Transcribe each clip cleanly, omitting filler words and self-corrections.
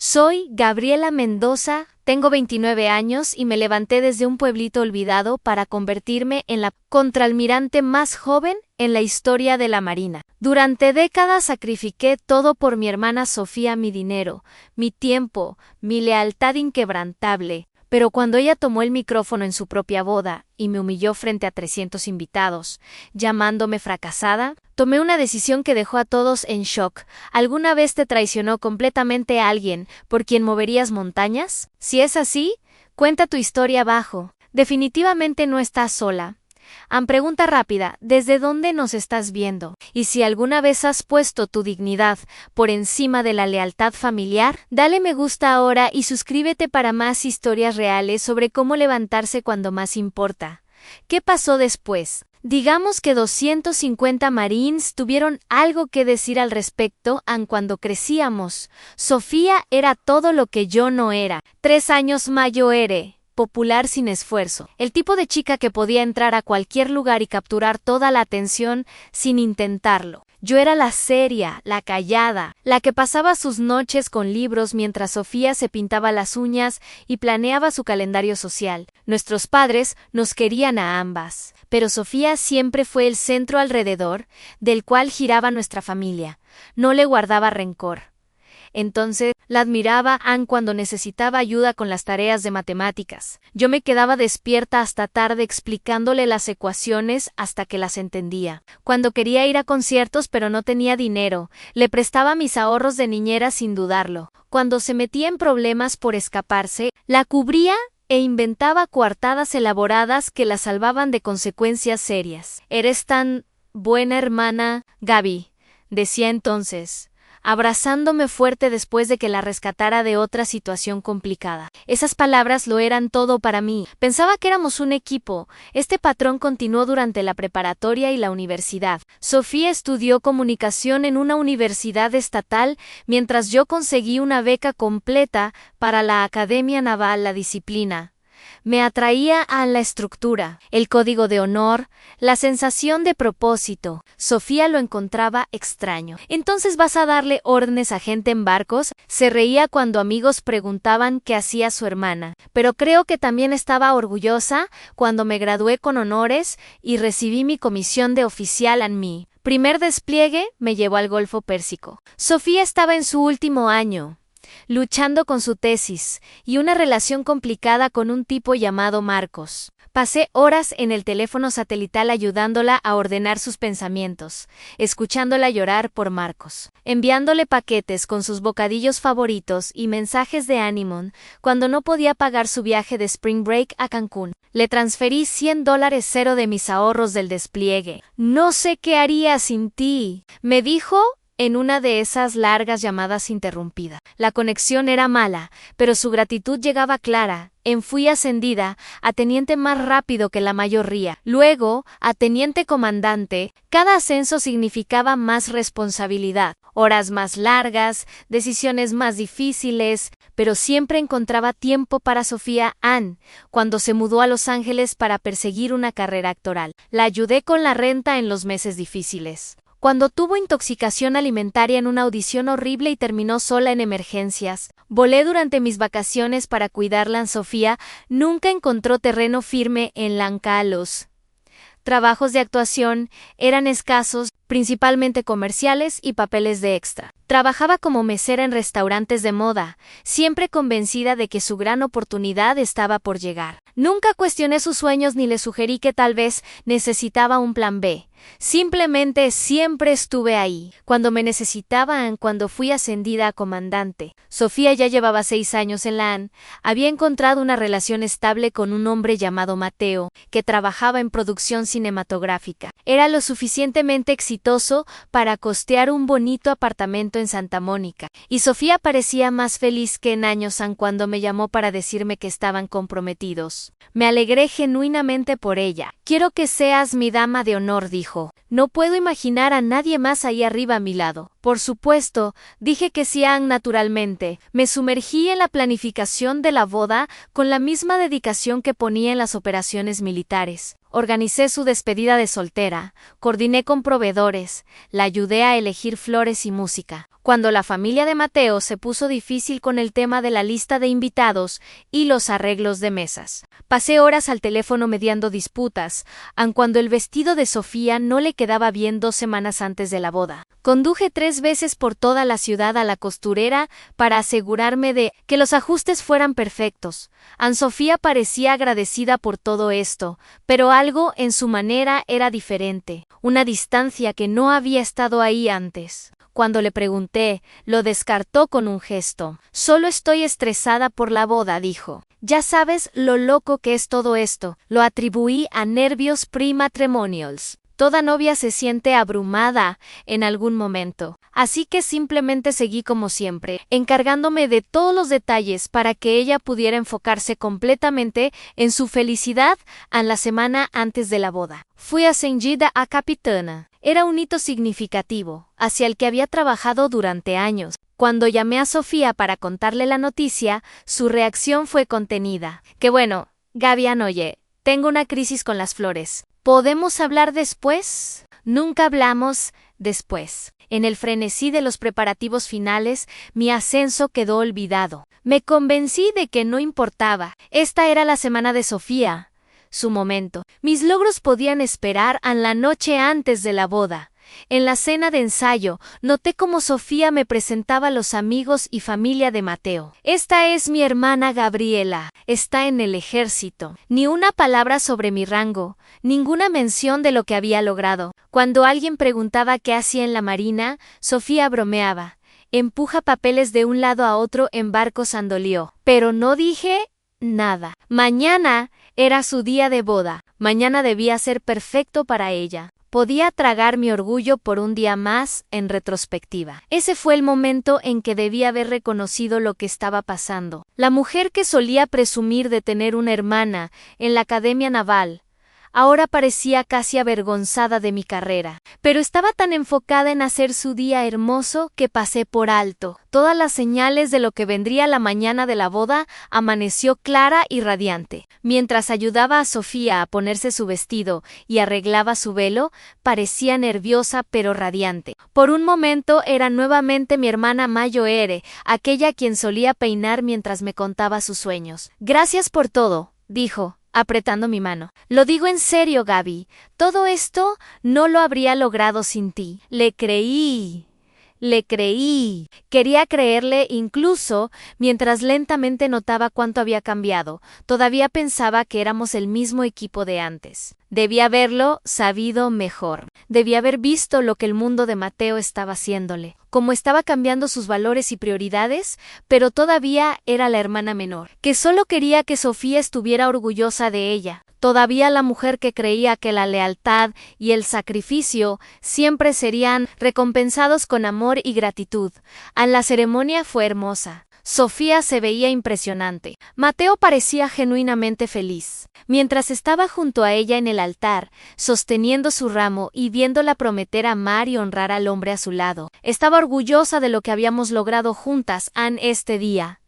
Soy Gabriela Mendoza, tengo 29 años y me levanté desde un pueblito olvidado para convertirme en la contraalmirante más joven en la historia de la Marina. Durante décadas sacrifiqué todo por mi hermana Sofía, mi dinero, mi tiempo, mi lealtad inquebrantable. Pero cuando ella tomó el micrófono en su propia boda y me humilló frente a 300 invitados, llamándome fracasada, tomé una decisión que dejó a todos en shock. ¿Alguna vez te traicionó completamente a alguien por quien moverías montañas? Si es así, cuenta tu historia abajo. Definitivamente no estás sola. Pregunta rápida, ¿desde dónde nos estás viendo? Y si alguna vez has puesto tu dignidad por encima de la lealtad familiar, dale me gusta ahora y suscríbete para más historias reales sobre cómo levantarse cuando más importa. ¿Qué pasó después? Digamos que 250 Marines tuvieron algo que decir al respecto cuando crecíamos. Sofía era todo lo que yo no era. 3 años mayor. Popular sin esfuerzo. El tipo de chica que podía entrar a cualquier lugar y capturar toda la atención sin intentarlo. Yo era la seria, la callada, la que pasaba sus noches con libros mientras Sofía se pintaba las uñas y planeaba su calendario social. Nuestros padres nos querían a ambas, pero Sofía siempre fue el centro alrededor del cual giraba nuestra familia. No le guardaba rencor. Entonces, la admiraba cuando necesitaba ayuda con las tareas de matemáticas. Yo me quedaba despierta hasta tarde explicándole las ecuaciones hasta que las entendía. Cuando quería ir a conciertos pero no tenía dinero, le prestaba mis ahorros de niñera sin dudarlo. Cuando se metía en problemas por escaparse, la cubría e inventaba coartadas elaboradas que la salvaban de consecuencias serias. «Eres tan buena hermana, Gaby», decía entonces, abrazándome fuerte después de que la rescatara de otra situación complicada. Esas palabras lo eran todo para mí. Pensaba que éramos un equipo. Este patrón continuó durante la preparatoria y la universidad. Sofía estudió comunicación en una universidad estatal, mientras yo conseguí una beca completa para la Academia Naval. La disciplina me atraía a la estructura, el código de honor, la sensación de propósito. Sofía lo encontraba extraño. ¿Entonces vas a darle órdenes a gente en barcos? Se reía cuando amigos preguntaban qué hacía su hermana. Pero creo que también estaba orgullosa cuando me gradué con honores y recibí mi comisión de oficial en mi primer despliegue me llevó al Golfo Pérsico. Sofía estaba en su último año, luchando con su tesis y una relación complicada con un tipo llamado Marcos. Pasé horas en el teléfono satelital ayudándola a ordenar sus pensamientos, escuchándola llorar por Marcos, enviándole paquetes con sus bocadillos favoritos y mensajes de ánimo cuando no podía pagar su viaje de Spring Break a Cancún. Le transferí $100 cero de mis ahorros del despliegue. «No sé qué haría sin ti», me dijo en una de esas largas llamadas interrumpida. La conexión era mala, pero su gratitud llegaba clara. Fui ascendida a teniente más rápido que la mayoría. Luego, a teniente comandante. Cada ascenso significaba más responsabilidad, horas más largas, decisiones más difíciles, pero siempre encontraba tiempo para Sofía cuando se mudó a Los Ángeles para perseguir una carrera actoral. La ayudé con la renta en los meses difíciles. Cuando tuvo intoxicación alimentaria en una audición horrible y terminó sola en emergencias. Volé durante mis vacaciones para cuidarla. Sofía nunca encontró terreno firme en Lanka. Los trabajos de actuación eran escasos, principalmente comerciales y papeles de extra. Trabajaba como mesera en restaurantes de moda, siempre convencida de que su gran oportunidad estaba por llegar. Nunca cuestioné sus sueños ni le sugerí que tal vez necesitaba un plan B. Simplemente siempre estuve ahí, cuando me necesitaban. Cuando fui ascendida a comandante, Sofía ya llevaba 6 años en la había encontrado una relación estable con un hombre llamado Mateo, que trabajaba en producción cinematográfica. Era lo suficientemente exitoso para costear un bonito apartamento en Santa Mónica, y Sofía parecía más feliz que en años cuando me llamó para decirme que estaban comprometidos. Me alegré genuinamente por ella. «Quiero que seas mi dama de honor», dijo. «No puedo imaginar a nadie más ahí arriba a mi lado». Por supuesto, dije que sí naturalmente. Me sumergí en la planificación de la boda con la misma dedicación que ponía en las operaciones militares. Organicé su despedida de soltera, coordiné con proveedores, la ayudé a elegir flores y música. Cuando la familia de Mateo se puso difícil con el tema de la lista de invitados y los arreglos de mesas. Pasé horas al teléfono mediando disputas, aun cuando el vestido de Sofía no le quedaba bien 2 semanas antes de la boda. Conduje 3 veces por toda la ciudad a la costurera para asegurarme de que los ajustes fueran perfectos. Ann Sofía parecía agradecida por todo esto, pero algo en su manera era diferente, una distancia que no había estado ahí antes. Cuando le pregunté, lo descartó con un gesto. Solo estoy estresada por la boda, dijo. Ya sabes lo loco que es todo esto. Lo atribuí a nervios prematrimonials. Toda novia se siente abrumada en algún momento. Así que simplemente seguí como siempre, encargándome de todos los detalles para que ella pudiera enfocarse completamente en su felicidad en la semana antes de la boda. Fui ascendida a capitana. Era un hito significativo, hacia el que había trabajado durante años. Cuando llamé a Sofía para contarle la noticia, su reacción fue contenida. ¡Qué bueno! Gabian, oye, tengo una crisis con las flores. ¿Podemos hablar después? Nunca hablamos después. En el frenesí de los preparativos finales, mi ascenso quedó olvidado. Me convencí de que no importaba. Esta era la semana de Sofía. Su momento. Mis logros podían esperar a la noche antes de la boda. En la cena de ensayo, noté cómo Sofía me presentaba a los amigos y familia de Mateo. Esta es mi hermana Gabriela. Está en el ejército. Ni una palabra sobre mi rango, ninguna mención de lo que había logrado. Cuando alguien preguntaba qué hacía en la marina, Sofía bromeaba. Empuja papeles de un lado a otro en barcos andolió. Pero no dije nada. Mañana era su día de boda. Mañana debía ser perfecto para ella. Podía tragar mi orgullo por un día más en retrospectiva. Ese fue el momento en que debía haber reconocido lo que estaba pasando. La mujer que solía presumir de tener una hermana en la Academia Naval, ahora parecía casi avergonzada de mi carrera. Pero estaba tan enfocada en hacer su día hermoso que pasé por alto. Todas las señales de lo que vendría la mañana de la boda amaneció clara y radiante. Mientras ayudaba a Sofía a ponerse su vestido y arreglaba su velo, parecía nerviosa pero radiante. Por un momento era nuevamente mi hermana Mayo Ere, aquella quien solía peinar mientras me contaba sus sueños. Gracias por todo, dijo, apretando mi mano. Lo digo en serio, Gaby. Todo esto no lo habría logrado sin ti. Le creí. Quería creerle incluso mientras lentamente notaba cuánto había cambiado. Todavía pensaba que éramos el mismo equipo de antes. Debía haberlo sabido mejor. Debía haber visto lo que el mundo de Mateo estaba haciéndole. Cómo estaba cambiando sus valores y prioridades, pero todavía era la hermana menor, que solo quería que Sofía estuviera orgullosa de ella. Todavía la mujer que creía que la lealtad y el sacrificio siempre serían recompensados con amor y gratitud. La ceremonia fue hermosa. Sofía se veía impresionante. Mateo parecía genuinamente feliz. Mientras estaba junto a ella en el altar, sosteniendo su ramo y viéndola prometer amar y honrar al hombre a su lado, estaba orgullosa de lo que habíamos logrado juntas en este día.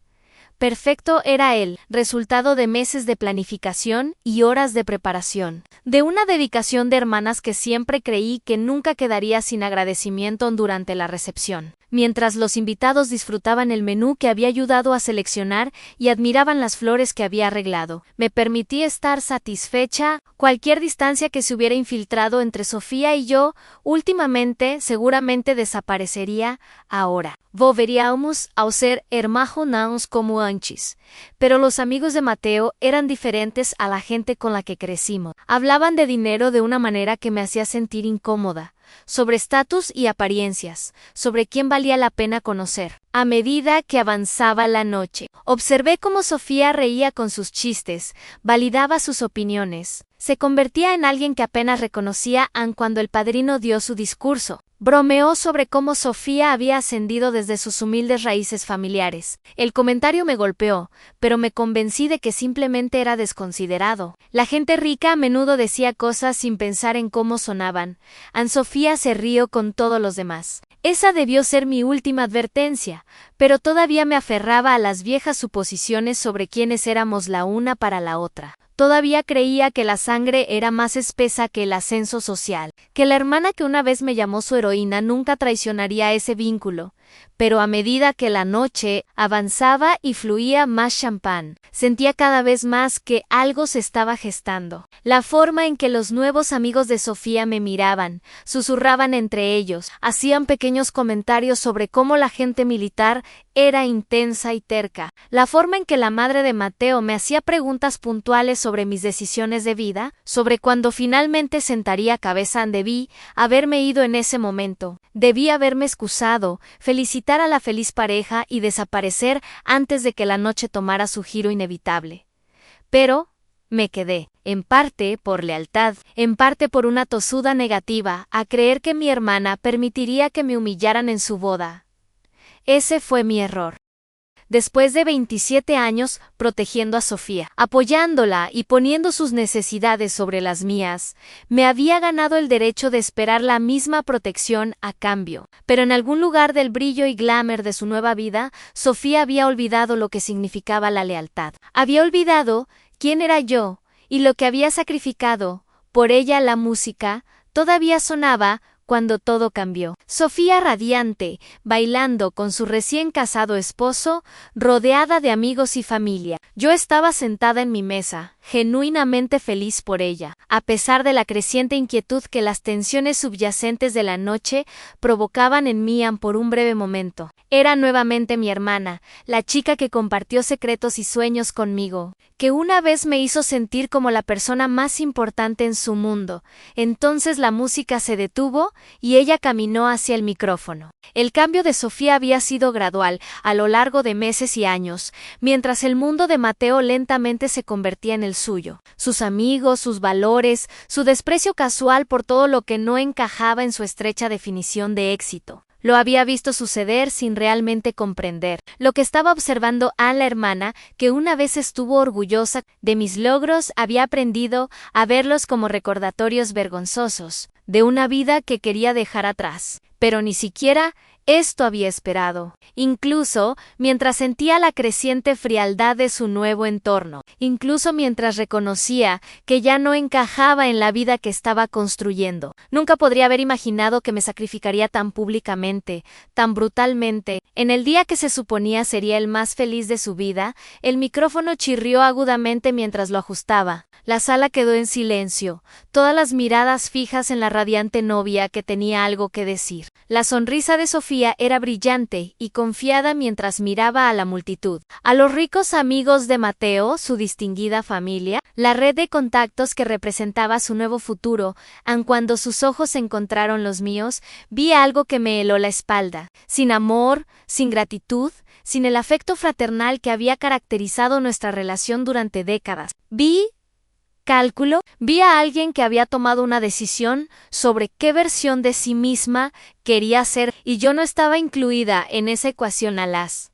Perfecto era él, resultado de meses de planificación y horas de preparación, de una dedicación de hermanas que siempre creí que nunca quedaría sin agradecimiento durante la recepción. Mientras los invitados disfrutaban el menú que había ayudado a seleccionar y admiraban las flores que había arreglado, me permití estar satisfecha. Cualquier distancia que se hubiera infiltrado entre Sofía y yo, últimamente, seguramente desaparecería ahora. Volveríamos a ser hermanos como antes. Pero los amigos de Mateo eran diferentes a la gente con la que crecimos. Hablaban de dinero de una manera que me hacía sentir incómoda. Sobre estatus y apariencias, sobre quién valía la pena conocer. A medida que avanzaba la noche, observé cómo Sofía reía con sus chistes, validaba sus opiniones. Se convertía en alguien que apenas reconocía aun cuando el padrino dio su discurso. Bromeó sobre cómo Sofía había ascendido desde sus humildes raíces familiares. El comentario me golpeó, pero me convencí de que simplemente era desconsiderado. La gente rica a menudo decía cosas sin pensar en cómo sonaban. Sofía se rió con todos los demás. Esa debió ser mi última advertencia, pero todavía me aferraba a las viejas suposiciones sobre quiénes éramos la una para la otra. Todavía creía que la sangre era más espesa que el ascenso social, que la hermana que una vez me llamó su heroína nunca traicionaría ese vínculo. Pero a medida que la noche avanzaba y fluía más champán, sentía cada vez más que algo se estaba gestando. La forma en que los nuevos amigos de Sofía me miraban, susurraban entre ellos, hacían pequeños comentarios sobre cómo la gente militar era intensa y terca. La forma en que la madre de Mateo me hacía preguntas puntuales sobre mis decisiones de vida, sobre cuándo finalmente sentaría cabeza. Debí haberme ido en ese momento. Debí haberme excusado, felicitar a la feliz pareja y desaparecer antes de que la noche tomara su giro inevitable. Pero me quedé, en parte por lealtad, en parte por una tosuda negativa a creer que mi hermana permitiría que me humillaran en su boda. Ese fue mi error. Después de 27 años protegiendo a Sofía, apoyándola y poniendo sus necesidades sobre las mías, me había ganado el derecho de esperar la misma protección a cambio. Pero en algún lugar del brillo y glamour de su nueva vida, Sofía había olvidado lo que significaba la lealtad. Había olvidado quién era yo y lo que había sacrificado. Por ella la música todavía sonaba cuando todo cambió. Sofía radiante, bailando con su recién casado esposo, rodeada de amigos y familia. Yo estaba sentada en mi mesa, genuinamente feliz por ella, a pesar de la creciente inquietud que las tensiones subyacentes de la noche provocaban en mí por un breve momento. Era nuevamente mi hermana, la chica que compartió secretos y sueños conmigo, que una vez me hizo sentir como la persona más importante en su mundo. Entonces la música se detuvo y ella caminó hacia el micrófono. El cambio de Sofía había sido gradual, a lo largo de meses y años, mientras el mundo de Mateo lentamente se convertía en el suyo. Sus amigos, sus valores, su desprecio casual por todo lo que no encajaba en su estrecha definición de éxito. Lo había visto suceder sin realmente comprender. Lo que estaba observando a la hermana, que una vez estuvo orgullosa de mis logros, había aprendido a verlos como recordatorios vergonzosos de una vida que quería dejar atrás. Pero ni siquiera esto había esperado, incluso mientras sentía la creciente frialdad de su nuevo entorno, incluso mientras reconocía que ya no encajaba en la vida que estaba construyendo. Nunca podría haber imaginado que me sacrificaría tan públicamente, tan brutalmente. En el día que se suponía sería el más feliz de su vida, el micrófono chirrió agudamente mientras lo ajustaba. La sala quedó en silencio, todas las miradas fijas en la radiante novia que tenía algo que decir. La sonrisa de Sofía era brillante y confiada mientras miraba a la multitud, a los ricos amigos de Mateo, su distinguida familia, la red de contactos que representaba su nuevo futuro. Aun cuando sus ojos encontraron los míos, vi algo que me heló la espalda. Sin amor, sin gratitud, sin el afecto fraternal que había caracterizado nuestra relación durante décadas. Vi a alguien que había tomado una decisión sobre qué versión de sí misma quería ser, y yo no estaba incluida en esa ecuación. Las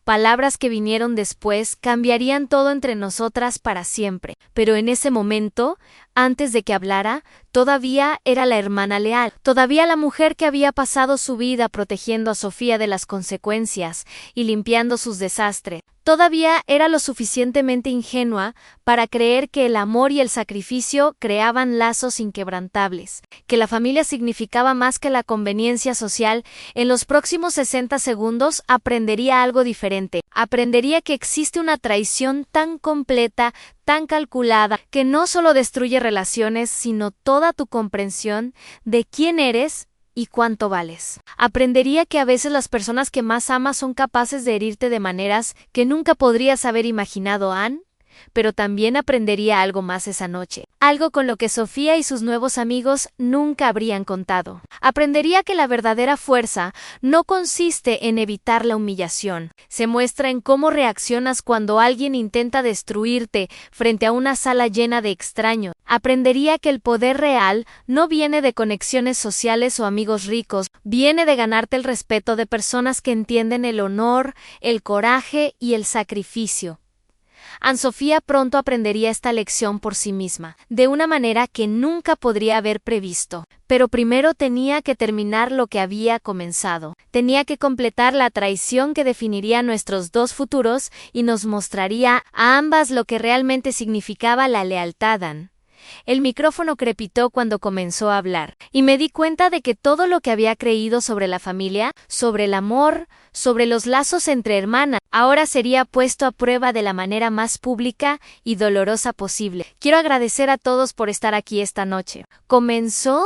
palabras que vinieron después cambiarían todo entre nosotras para siempre. Pero en ese momento, antes de que hablara, todavía era la hermana leal, todavía la mujer que había pasado su vida protegiendo a Sofía de las consecuencias y limpiando sus desastres. Todavía era lo suficientemente ingenua para creer que el amor y el sacrificio creaban lazos inquebrantables, que la familia significaba más que la conveniencia social. En los próximos 60 segundos aprendería algo diferente. Aprendería que existe una traición tan completa, tan calculada, que no solo destruye relaciones, sino toda tu comprensión de quién eres y cuánto vales. Aprendería que a veces las personas que más amas son capaces de herirte de maneras que nunca podrías haber imaginado. pero también aprendería algo más esa noche, algo con lo que Sofía y sus nuevos amigos nunca habrían contado. Aprendería que la verdadera fuerza no consiste en evitar la humillación, se muestra en cómo reaccionas cuando alguien intenta destruirte frente a una sala llena de extraños. Aprendería que el poder real no viene de conexiones sociales o amigos ricos, viene de ganarte el respeto de personas que entienden el honor, el coraje y el sacrificio. Anne-Sophia pronto aprendería esta lección por sí misma, de una manera que nunca podría haber previsto. Pero primero tenía que terminar lo que había comenzado. Tenía que completar la traición que definiría nuestros dos futuros y nos mostraría a ambas lo que realmente significaba la lealtad. El micrófono crepitó cuando comenzó a hablar, y me di cuenta de que todo lo que había creído sobre la familia, sobre el amor, sobre los lazos entre hermanas, ahora sería puesto a prueba de la manera más pública y dolorosa posible. Quiero agradecer a todos por estar aquí esta noche. ¿Comenzó?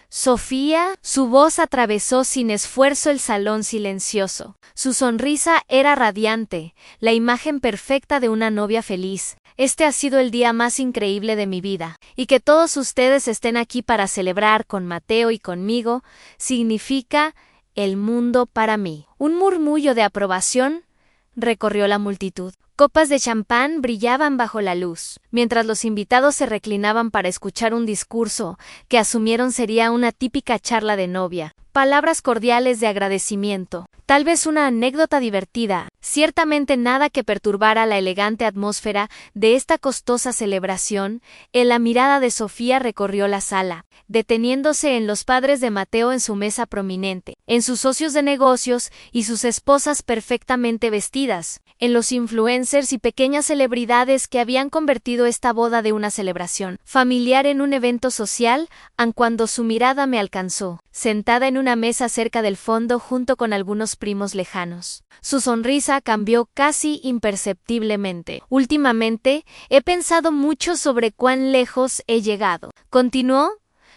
Sofía, su voz atravesó sin esfuerzo el salón silencioso. Su sonrisa era radiante, la imagen perfecta de una novia feliz. Este ha sido el día más increíble de mi vida, y que todos ustedes estén aquí para celebrar con Mateo y conmigo, significa el mundo para mí. Un murmullo de aprobación recorrió la multitud. Copas de champán brillaban bajo la luz, mientras los invitados se reclinaban para escuchar un discurso que asumieron sería una típica charla de novia. Palabras cordiales de agradecimiento, tal vez una anécdota divertida, ciertamente nada que perturbara la elegante atmósfera de esta costosa celebración. La mirada de Sofía recorrió la sala, deteniéndose en los padres de Mateo en su mesa prominente, en sus socios de negocios y sus esposas perfectamente vestidas, en los influencers y pequeñas celebridades que habían convertido esta boda de una celebración familiar en un evento social, aun cuando su mirada me alcanzó, sentada en una mesa cerca del fondo junto con algunos primos lejanos. Su sonrisa cambió casi imperceptiblemente. Últimamente, he pensado mucho sobre cuán lejos he llegado. Continuó,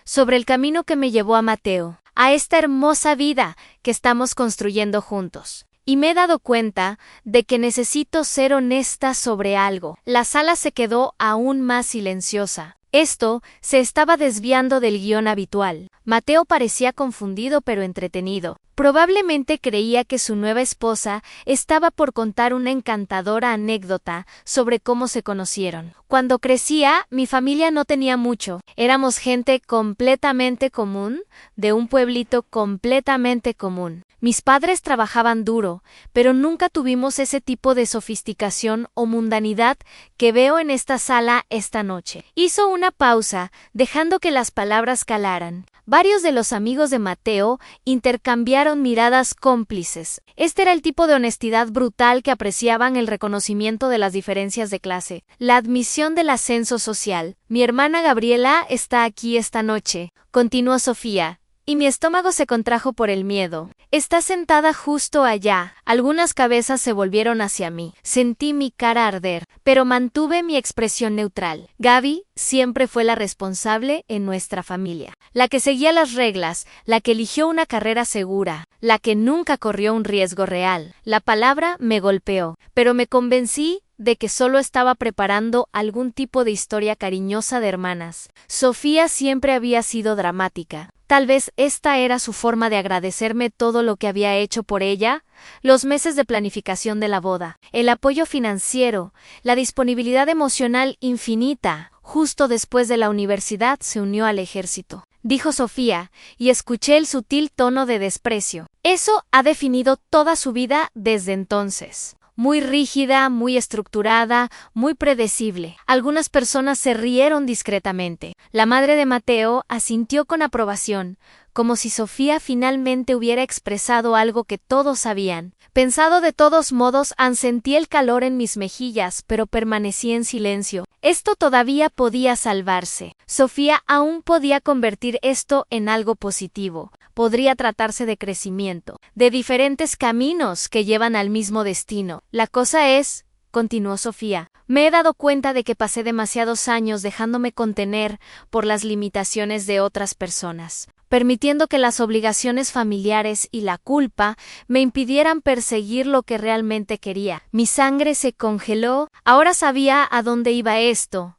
sobre el camino que me llevó a Mateo, a esta hermosa vida que estamos construyendo juntos. Y me he dado cuenta de que necesito ser honesta sobre algo. La sala se quedó aún más silenciosa. Esto se estaba desviando del guión habitual. Mateo parecía confundido pero entretenido. Probablemente creía que su nueva esposa estaba por contar una encantadora anécdota sobre cómo se conocieron. Cuando crecía, mi familia no tenía mucho. Éramos gente completamente común, de un pueblito completamente común. Mis padres trabajaban duro, pero nunca tuvimos ese tipo de sofisticación o mundanidad que veo en esta sala esta noche. Hizo una pausa, dejando que las palabras calaran. Varios de los amigos de Mateo intercambiaron miradas cómplices. Este era el tipo de honestidad brutal que apreciaban, el reconocimiento de las diferencias de clase, la admisión del ascenso social. Mi hermana Gabriela está aquí esta noche, continuó Sofía, y mi estómago se contrajo por el miedo. Está sentada justo allá. Algunas cabezas se volvieron hacia mí. Sentí mi cara arder, pero mantuve mi expresión neutral. Gaby siempre fue la responsable en nuestra familia, la que seguía las reglas, la que eligió una carrera segura, la que nunca corrió un riesgo real. La palabra me golpeó, pero me convencí de que solo estaba preparando algún tipo de historia cariñosa de hermanas. Sofía siempre había sido dramática. Tal vez esta era su forma de agradecerme todo lo que había hecho por ella, los meses de planificación de la boda, el apoyo financiero, la disponibilidad emocional infinita. Justo después de la universidad se unió al ejército, dijo Sofía, y escuché el sutil tono de desprecio. Eso ha definido toda su vida desde entonces. Muy rígida, muy estructurada, muy predecible. Algunas personas se rieron discretamente. La madre de Mateo asintió con aprobación, como si Sofía finalmente hubiera expresado algo que todos sabían. Pensado de todos modos, sentí el calor en mis mejillas, pero permanecí en silencio. Esto todavía podía salvarse. Sofía aún podía convertir esto en algo positivo. Podría tratarse de crecimiento, de diferentes caminos que llevan al mismo destino. La cosa es, continuó Sofía. Me he dado cuenta de que pasé demasiados años dejándome contener por las limitaciones de otras personas, permitiendo que las obligaciones familiares y la culpa me impidieran perseguir lo que realmente quería. Mi sangre se congeló, ahora sabía a dónde iba esto,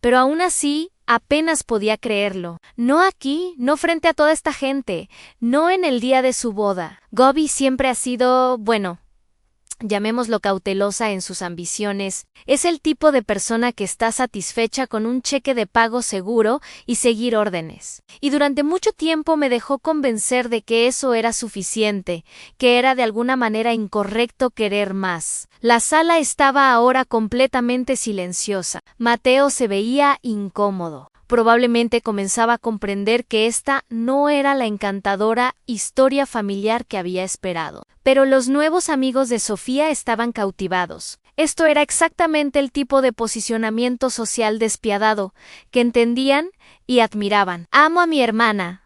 pero aún así apenas podía creerlo. No aquí, no frente a toda esta gente, no en el día de su boda. Gobby siempre ha sido, bueno, llamémoslo cautelosa en sus ambiciones. Es el tipo de persona que está satisfecha con un cheque de pago seguro y seguir órdenes. Y durante mucho tiempo me dejó convencer de que eso era suficiente, que era de alguna manera incorrecto querer más. La sala estaba ahora completamente silenciosa. Mateo se veía incómodo. Probablemente comenzaba a comprender que esta no era la encantadora historia familiar que había esperado. Pero los nuevos amigos de Sofía estaban cautivados. Esto era exactamente el tipo de posicionamiento social despiadado que entendían y admiraban. «Amo a mi hermana»,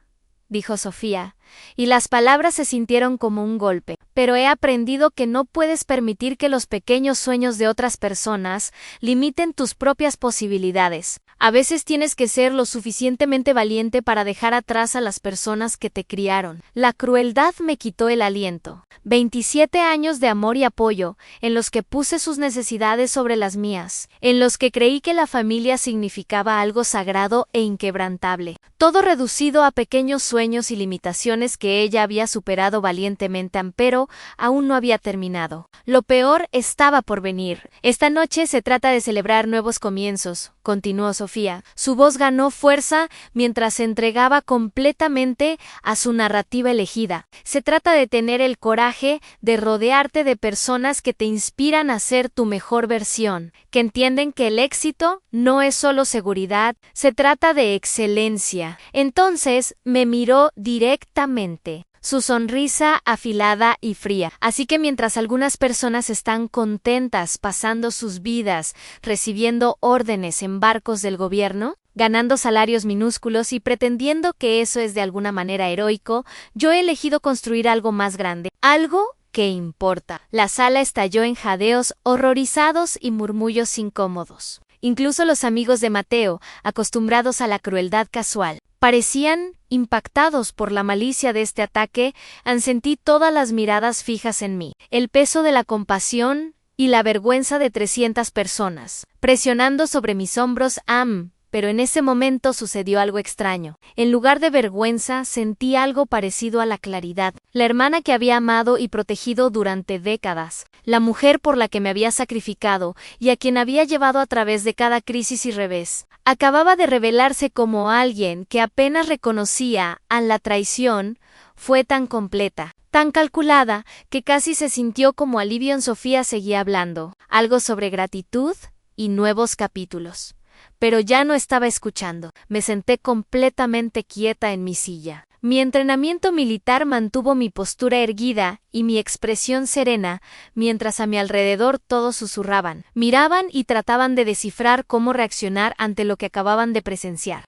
dijo Sofía, y las palabras se sintieron como un golpe. «Pero he aprendido que no puedes permitir que los pequeños sueños de otras personas limiten tus propias posibilidades. A veces tienes que ser lo suficientemente valiente para dejar atrás a las personas que te criaron». La crueldad me quitó el aliento. 27 años de amor y apoyo, en los que puse sus necesidades sobre las mías, en los que creí que la familia significaba algo sagrado e inquebrantable. Todo reducido a pequeños sueños y limitaciones que ella había superado valientemente, pero aún no había terminado. Lo peor estaba por venir. «Esta noche se trata de celebrar nuevos comienzos», continuó Sofía. Su voz ganó fuerza mientras se entregaba completamente a su narrativa elegida. «Se trata de tener el coraje de rodearte de personas que te inspiran a ser tu mejor versión, que entienden que el éxito no es solo seguridad, se trata de excelencia». Entonces me miró directamente, su sonrisa afilada y fría. «Así que mientras algunas personas están contentas pasando sus vidas recibiendo órdenes en barcos del gobierno, ganando salarios minúsculos y pretendiendo que eso es de alguna manera heroico, yo he elegido construir algo más grande, algo que importa». La sala estalló en jadeos horrorizados y murmullos incómodos. Incluso los amigos de Mateo, acostumbrados a la crueldad casual, parecían impactados por la malicia de este ataque. Sentí todas las miradas fijas en mí, el peso de la compasión y la vergüenza de 300 personas, presionando sobre mis hombros. Pero en ese momento sucedió algo extraño. En lugar de vergüenza, sentí algo parecido a la claridad. La hermana que había amado y protegido durante décadas, la mujer por la que me había sacrificado y a quien había llevado a través de cada crisis y revés, acababa de revelarse como alguien que apenas reconocía a la traición. Fue tan completa, tan calculada, que casi se sintió como alivio. En Sofía seguía hablando, algo sobre gratitud y nuevos capítulos. Pero ya no estaba escuchando. Me senté completamente quieta en mi silla. Mi entrenamiento militar mantuvo mi postura erguida y mi expresión serena, mientras a mi alrededor todos susurraban, miraban y trataban de descifrar cómo reaccionar ante lo que acababan de presenciar.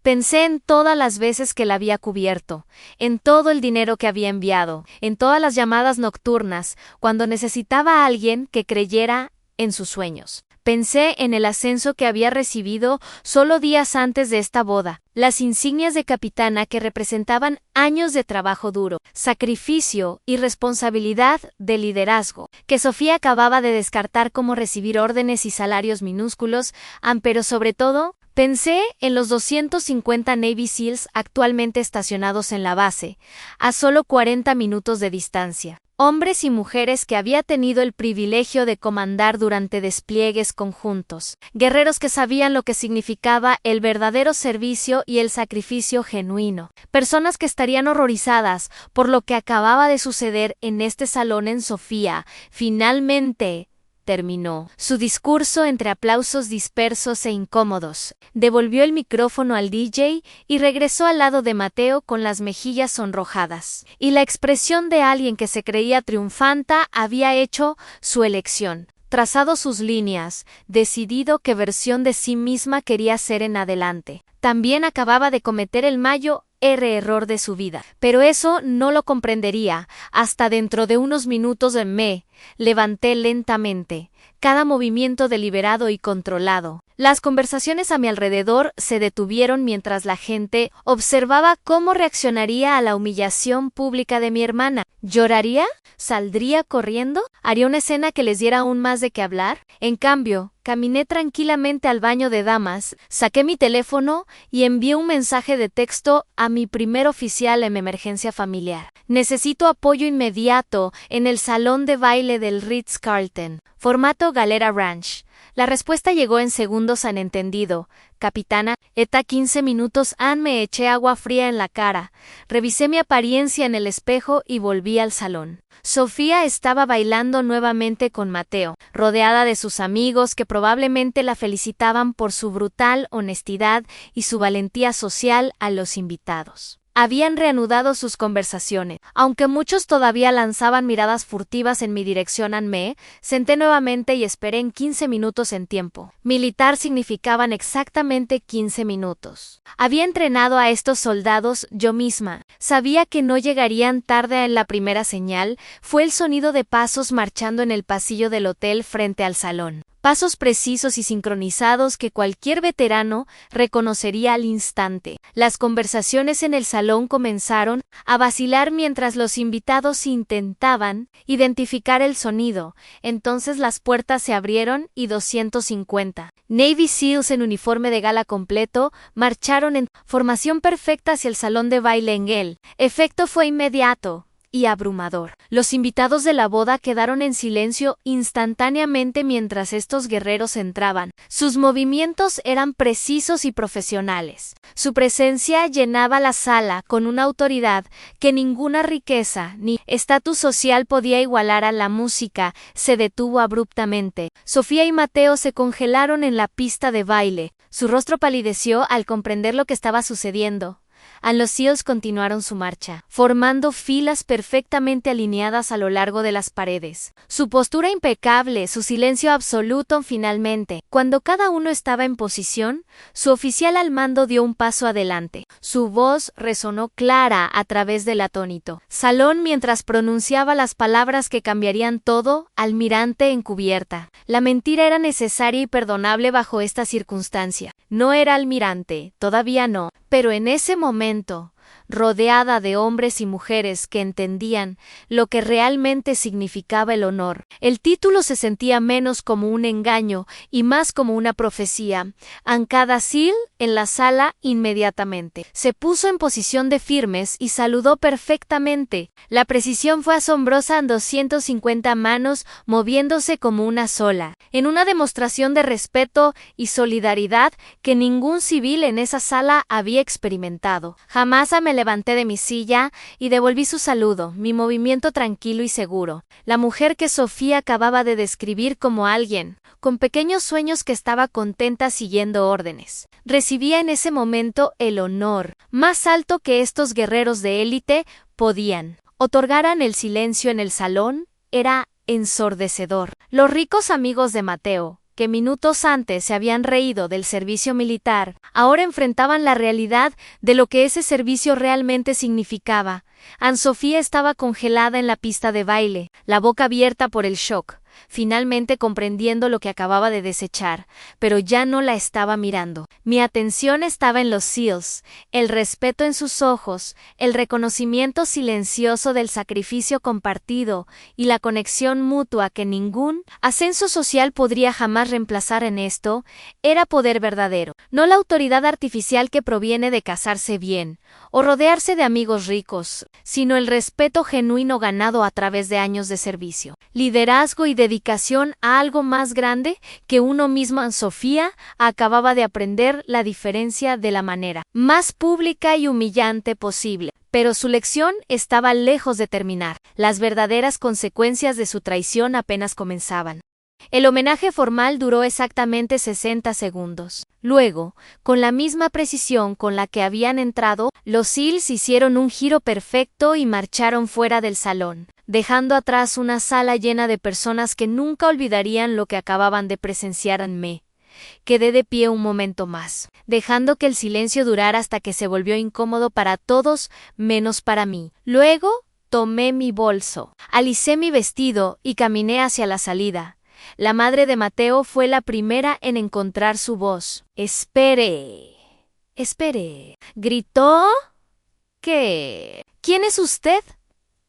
Pensé en todas las veces que la había cubierto, en todo el dinero que había enviado, en todas las llamadas nocturnas, cuando necesitaba a alguien que creyera en sus sueños. Pensé en el ascenso que había recibido solo días antes de esta boda, las insignias de capitana que representaban años de trabajo duro, sacrificio y responsabilidad de liderazgo, que Sofía acababa de descartar como recibir órdenes y salarios minúsculos. Pero sobre todo, pensé en los 250 Navy SEALs actualmente estacionados en la base, a solo 40 minutos de distancia. Hombres y mujeres que había tenido el privilegio de comandar durante despliegues conjuntos, guerreros que sabían lo que significaba el verdadero servicio y el sacrificio genuino, personas que estarían horrorizadas por lo que acababa de suceder en este salón en Sofía. Finalmente terminó su discurso entre aplausos dispersos e incómodos. Devolvió el micrófono al DJ y regresó al lado de Mateo con las mejillas sonrojadas. Y la expresión de alguien que se creía triunfanta. Había hecho su elección, trazado sus líneas, decidido qué versión de sí misma quería ser en adelante. También acababa de cometer el error de su vida. Pero eso no lo comprendería hasta dentro de unos minutos. Me levanté lentamente, cada movimiento deliberado y controlado. Las conversaciones a mi alrededor se detuvieron mientras la gente observaba cómo reaccionaría a la humillación pública de mi hermana. ¿Lloraría? ¿Saldría corriendo? ¿Haría una escena que les diera aún más de qué hablar? En cambio, caminé tranquilamente al baño de damas, saqué mi teléfono y envié un mensaje de texto a mi primer oficial en emergencia familiar. Necesito apoyo inmediato en el salón de baile del Ritz-Carlton, formato Galera Ranch. La respuesta llegó en segundos. Han entendido. Capitana, eta 15 minutos. Me eché agua fría en la cara. Revisé mi apariencia en el espejo y volví al salón. Sofía estaba bailando nuevamente con Mateo, rodeada de sus amigos que probablemente la felicitaban por su brutal honestidad y su valentía social a los invitados. Habían reanudado sus conversaciones. Aunque muchos todavía lanzaban miradas furtivas en mi dirección, me senté nuevamente y esperé en 15 minutos en tiempo militar. Significaban exactamente 15 minutos. Había entrenado a estos soldados yo misma. Sabía que no llegarían tarde. En la primera señal fue el sonido de pasos marchando en el pasillo del hotel frente al salón. Pasos precisos y sincronizados que cualquier veterano reconocería al instante. Las conversaciones en el salón comenzaron a vacilar mientras los invitados intentaban identificar el sonido. Entonces las puertas se abrieron y 250 Navy SEALs en uniforme de gala completo marcharon en formación perfecta hacia el salón de baile. El efecto fue inmediato y abrumador. Los invitados de la boda quedaron en silencio instantáneamente mientras estos guerreros entraban. Sus movimientos eran precisos y profesionales. Su presencia llenaba la sala con una autoridad que ninguna riqueza ni estatus social podía igualar. A la música se detuvo abruptamente. Sofía y Mateo se congelaron en la pista de baile. Su rostro palideció al comprender lo que estaba sucediendo. Los SEALs continuaron su marcha, formando filas perfectamente alineadas a lo largo de las paredes. Su postura impecable, su silencio absoluto. Finalmente, cuando cada uno estaba en posición, su oficial al mando dio un paso adelante. Su voz resonó clara a través del atónito salón mientras pronunciaba las palabras que cambiarían todo. Almirante encubierta. La mentira era necesaria y perdonable bajo esta circunstancia. No era almirante, todavía no, pero en ese momento, rodeada de hombres y mujeres que entendían lo que realmente significaba el honor. El título se sentía menos como un engaño y más como una profecía. Cada SEAL en la sala inmediatamente se puso en posición de firmes y saludó perfectamente. La precisión fue asombrosa. 250 manos moviéndose como una sola, en una demostración de respeto y solidaridad que ningún civil en esa sala había experimentado. Jamás me levanté de mi silla y devolví su saludo, mi movimiento tranquilo y seguro. La mujer que Sofía acababa de describir como alguien con pequeños sueños que estaba contenta siguiendo órdenes, recibía en ese momento el honor más alto que estos guerreros de élite podían otorgaran. El silencio en el salón era ensordecedor. Los ricos amigos de Mateo, que minutos antes se habían reído del servicio militar, ahora enfrentaban la realidad de lo que ese servicio realmente significaba. Sofía estaba congelada en la pista de baile, la boca abierta por el shock, finalmente comprendiendo lo que acababa de desechar, pero ya no la estaba mirando. Mi atención estaba en los SEALs, el respeto en sus ojos, el reconocimiento silencioso del sacrificio compartido y la conexión mutua que ningún ascenso social podría jamás reemplazar. En esto era poder verdadero, no la autoridad artificial que proviene de casarse bien o rodearse de amigos ricos, sino el respeto genuino ganado a través de años de servicio, liderazgo y dedicación a algo más grande que uno mismo. Sofía acababa de aprender la diferencia de la manera más pública y humillante posible, pero su lección estaba lejos de terminar. Las verdaderas consecuencias de su traición apenas comenzaban. El homenaje formal duró exactamente 60 segundos. Luego, con la misma precisión con la que habían entrado, los SEALs hicieron un giro perfecto y marcharon fuera del salón, dejando atrás una sala llena de personas que nunca olvidarían lo que acababan de presenciar. Quedé de pie un momento más, dejando que el silencio durara hasta que se volvió incómodo para todos, menos para mí. Luego, tomé mi bolso, alicé mi vestido y caminé hacia la salida. La madre de Mateo fue la primera en encontrar su voz. «Espere, espere», gritó. «¿Qué? ¿Quién es usted?»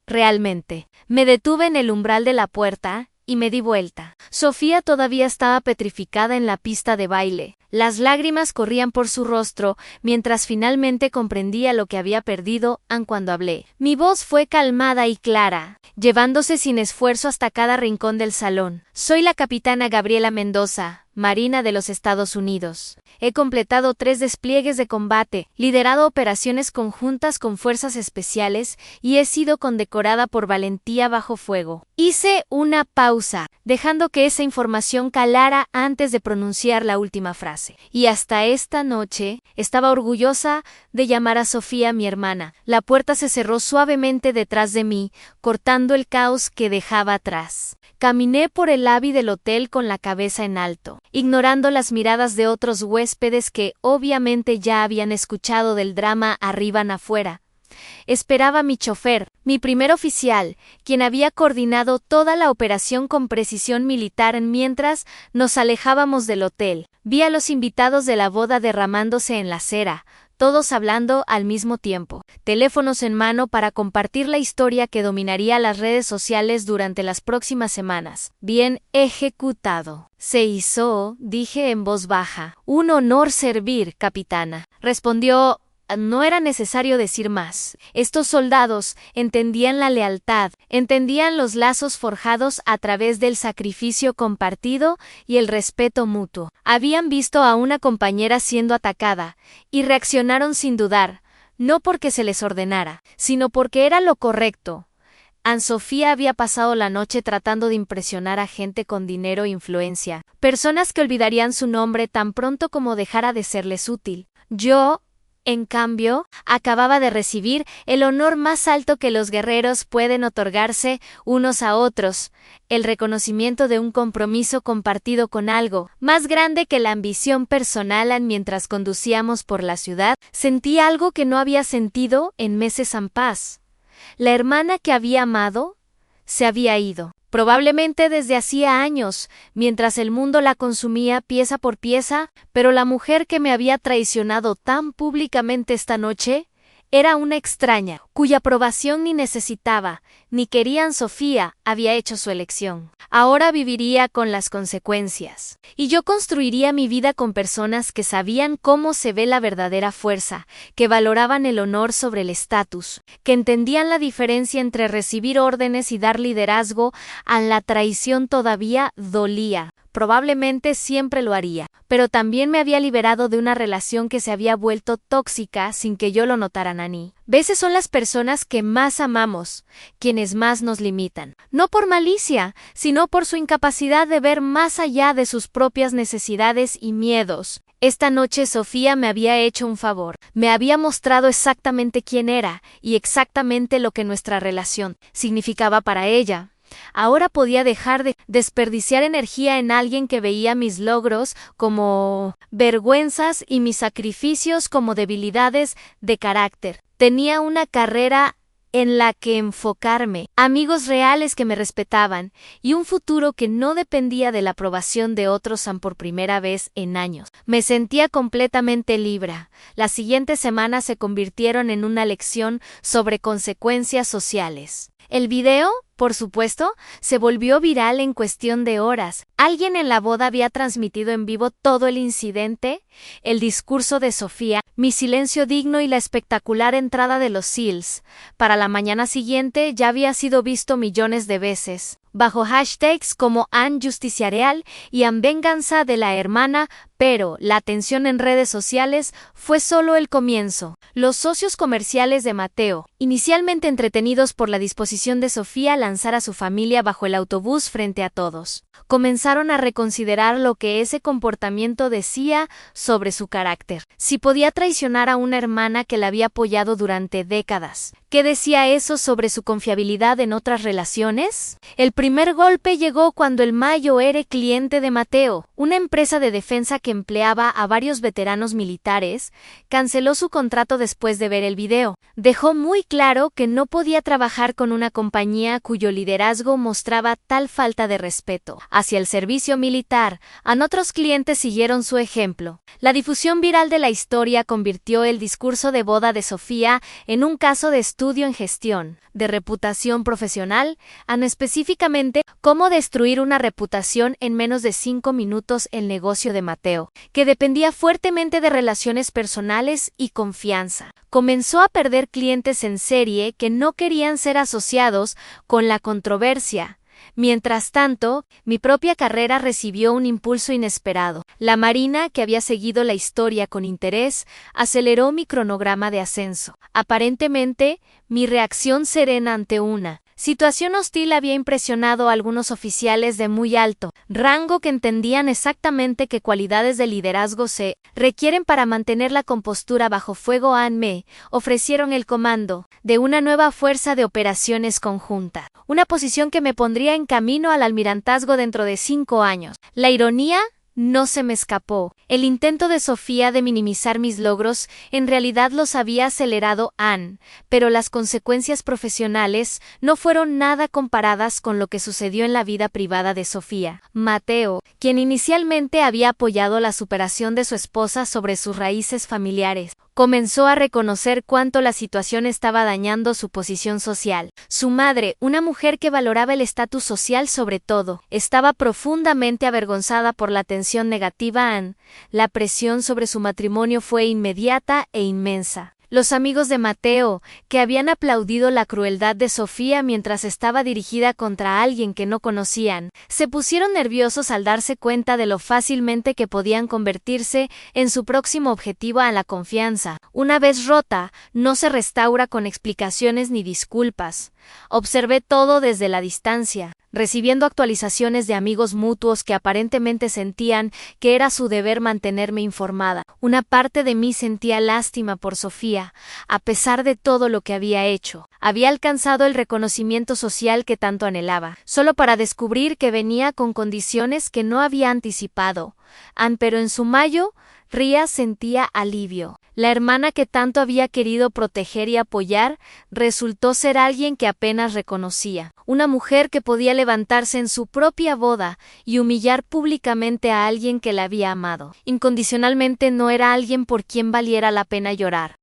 Realmente, me detuve en el umbral de la puerta y me di vuelta. Sofía todavía estaba petrificada en la pista de baile. Las lágrimas corrían por su rostro mientras finalmente comprendía lo que había perdido cuando hablé. Mi voz fue calmada y clara, llevándose sin esfuerzo hasta cada rincón del salón. Soy la capitana Gabriela Mendoza, Marina de los Estados Unidos. He completado 3 despliegues de combate, liderado operaciones conjuntas con fuerzas especiales y he sido condecorada por valentía bajo fuego. Hice una pausa, dejando que esa información calara antes de pronunciar la última frase. Y hasta esta noche estaba orgullosa de llamar a Sofía mi hermana. La puerta se cerró suavemente detrás de mí, cortando el caos que dejaba atrás. Caminé por el lobby del hotel con la cabeza en alto, ignorando las miradas de otros huéspedes que obviamente ya habían escuchado del drama arriba afuera. Esperaba a mi chofer, mi primer oficial, quien había coordinado toda la operación con precisión militar mientras nos alejábamos del hotel. Vi a los invitados de la boda derramándose en la acera, todos hablando al mismo tiempo, teléfonos en mano para compartir la historia que dominaría las redes sociales durante las próximas semanas. Bien ejecutado. Se hizo, dije en voz baja. Un honor servir, capitana. Respondió. No era necesario decir más. Estos soldados entendían la lealtad, entendían los lazos forjados a través del sacrificio compartido y el respeto mutuo. Habían visto a una compañera siendo atacada y reaccionaron sin dudar, no porque se les ordenara, sino porque era lo correcto. Anne-Sofía había pasado la noche tratando de impresionar a gente con dinero e influencia, personas que olvidarían su nombre tan pronto como dejara de serles útil. Yo, en cambio, acababa de recibir el honor más alto que los guerreros pueden otorgarse unos a otros, el reconocimiento de un compromiso compartido con algo más grande que la ambición personal. Mientras conducíamos por la ciudad, sentí algo que no había sentido en meses en paz. La hermana que había amado se había ido. Probablemente desde hacía años, mientras el mundo la consumía pieza por pieza, pero la mujer que me había traicionado tan públicamente esta noche era una extraña, cuya aprobación ni necesitaba, ni quería. Anne-Sofía había hecho su elección. Ahora viviría con las consecuencias. Y yo construiría mi vida con personas que sabían cómo se ve la verdadera fuerza, que valoraban el honor sobre el estatus, que entendían la diferencia entre recibir órdenes y dar liderazgo. A la traición todavía dolía. Probablemente siempre lo haría, pero también me había liberado de una relación que se había vuelto tóxica sin que yo lo notara. Nani. Veces son las personas que más amamos, quienes más nos limitan, no por malicia, sino por su incapacidad de ver más allá de sus propias necesidades y miedos. Esta noche Sofía me había hecho un favor, me había mostrado exactamente quién era y exactamente lo que nuestra relación significaba para ella. Ahora podía dejar de desperdiciar energía en alguien que veía mis logros como vergüenzas y mis sacrificios como debilidades de carácter. Tenía una carrera en la que enfocarme, amigos reales que me respetaban y un futuro que no dependía de la aprobación de otros. Por primera vez en años, me sentía completamente libre. Las siguientes semanas se convirtieron en una lección sobre consecuencias sociales. El video, por supuesto, se volvió viral en cuestión de horas. Alguien en la boda había transmitido en vivo todo el incidente, el discurso de Sofía, mi silencio digno y la espectacular entrada de los SEALs. Para la mañana siguiente ya había sido visto millones de veces, bajo hashtags como Anne Justicia Real y Anne Venganza de la Hermana, pero la atención en redes sociales fue solo el comienzo. Los socios comerciales de Mateo, inicialmente entretenidos por la disposición de Sofía a lanzar a su familia bajo el autobús frente a todos, comenzaron a reconsiderar lo que ese comportamiento decía sobre su carácter. Si podía traicionar a una hermana que la había apoyado durante décadas, ¿qué decía eso sobre su confiabilidad en otras relaciones? El primer golpe llegó cuando el Mayo era cliente de Mateo, una empresa de defensa que empleaba a varios veteranos militares, canceló su contrato después de ver el video. Dejó muy claro que no podía trabajar con una compañía cuyo liderazgo mostraba tal falta de respeto hacia el servicio militar. Otros clientes siguieron su ejemplo. La difusión viral de la historia convirtió el discurso de boda de Sofía en un caso de estudio en gestión de reputación profesional, específicamente cómo destruir una reputación en menos de 5 minutos. El negocio de Mateo, que dependía fuertemente de relaciones personales y confianza, comenzó a perder clientes en serie que no querían ser asociados con la controversia. Mientras tanto, mi propia carrera recibió un impulso inesperado. La Marina, que había seguido la historia con interés, aceleró mi cronograma de ascenso. Aparentemente, mi reacción serena ante una situación hostil había impresionado a algunos oficiales de muy alto rango que entendían exactamente qué cualidades de liderazgo se requieren para mantener la compostura bajo fuego. Me ofrecieron el comando de una nueva fuerza de operaciones conjunta, una posición que me pondría en camino al almirantazgo dentro de 5 años. La ironía no se me escapó. El intento de Sofía de minimizar mis logros en realidad los había acelerado pero las consecuencias profesionales no fueron nada comparadas con lo que sucedió en la vida privada de Sofía. Mateo, quien inicialmente había apoyado la superación de su esposa sobre sus raíces familiares, comenzó a reconocer cuánto la situación estaba dañando su posición social. Su madre, una mujer que valoraba el estatus social sobre todo, estaba profundamente avergonzada por la atención negativa. La presión sobre su matrimonio fue inmediata e inmensa. Los amigos de Mateo, que habían aplaudido la crueldad de Sofía mientras estaba dirigida contra alguien que no conocían, se pusieron nerviosos al darse cuenta de lo fácilmente que podían convertirse en su próximo objetivo. La confianza, una vez rota, no se restaura con explicaciones ni disculpas. Observé todo desde la distancia, recibiendo actualizaciones de amigos mutuos que aparentemente sentían que era su deber mantenerme informada. Una parte de mí sentía lástima por Sofía, a pesar de todo lo que había hecho. Había alcanzado el reconocimiento social que tanto anhelaba, solo para descubrir que venía con condiciones que no había anticipado. Pero en su Mayo, Ría sentía alivio. La hermana que tanto había querido proteger y apoyar resultó ser alguien que apenas reconocía. Una mujer que podía levantarse en su propia boda y humillar públicamente a alguien que la había amado. Incondicionalmente no era alguien por quien valiera la pena llorar.